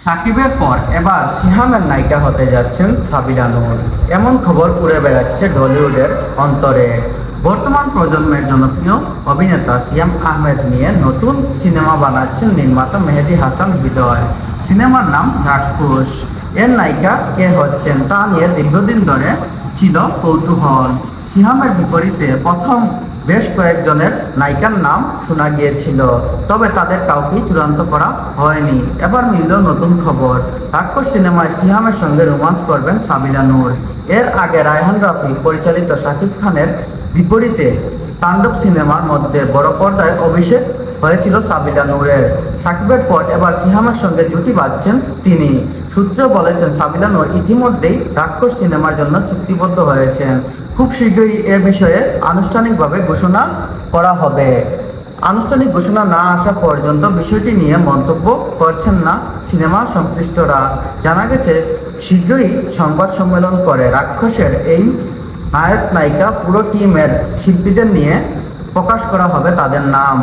সাকিবের পর এবার সিহামের নায়িকা হতে যাচ্ছেন সাবিনা নূর, এমন খবর উড়ে বেড়াচ্ছে ঢলিউডের অন্তরে। বর্তমান প্রজন্মের জনপ্রিয় অভিনেতা সিয়াম আহমেদ নিয়ে নতুন সিনেমা বানাচ্ছেন নির্মাতা মেহেদী হাসান হৃদয়। সিনেমার নাম রাক্ষস। এর নায়িকা কে হচ্ছেন তা নিয়ে দীর্ঘদিন ধরে ছিল কৌতূহল। সিহামের বিপরীতে প্রথম বেশ কয়েকজনের নায়িকার নাম শোনা গিয়েছিল, তবে তাদের কাউকেই চূড়ান্ত করা হয়নি। এবার মিলল নতুন খবর, রাক্ষস সিনেমায় সিহামের সঙ্গে রোমান্স করবেন সাবিনা নূর। এর আগে রায়হান রাফি পরিচালিত শাকিব খানের বিপরীতে তাণ্ডব সিনেমার মধ্যে বড় পর্দায় অভিষেক হয়েছিল সাবিনা নূরের। সাকিবের পর এবার সিহামের সঙ্গে জুটি বাঁধছেন তিনি। সূত্র বলেছেন, সাবিনা নূর ইতিমধ্যেই রাক্ষস সিনেমার জন্য চুক্তিবদ্ধ হয়েছেন। খুব শীঘ্রই এ বিষয়ে আনুষ্ঠানিকভাবে ঘোষণা করা হবে। আনুষ্ঠানিক ঘোষণা না আসা পর্যন্ত বিষয়টি নিয়ে মন্তব্য করছেন না সিনেমা সংশ্লিষ্টরা। জানা গেছে, শীঘ্রই সংবাদ সম্মেলন করে রাক্ষসের এই নায়ক নায়িকা পুরো টিমের শিল্পীদের নিয়ে প্রকাশ করা হবে তাদের নাম।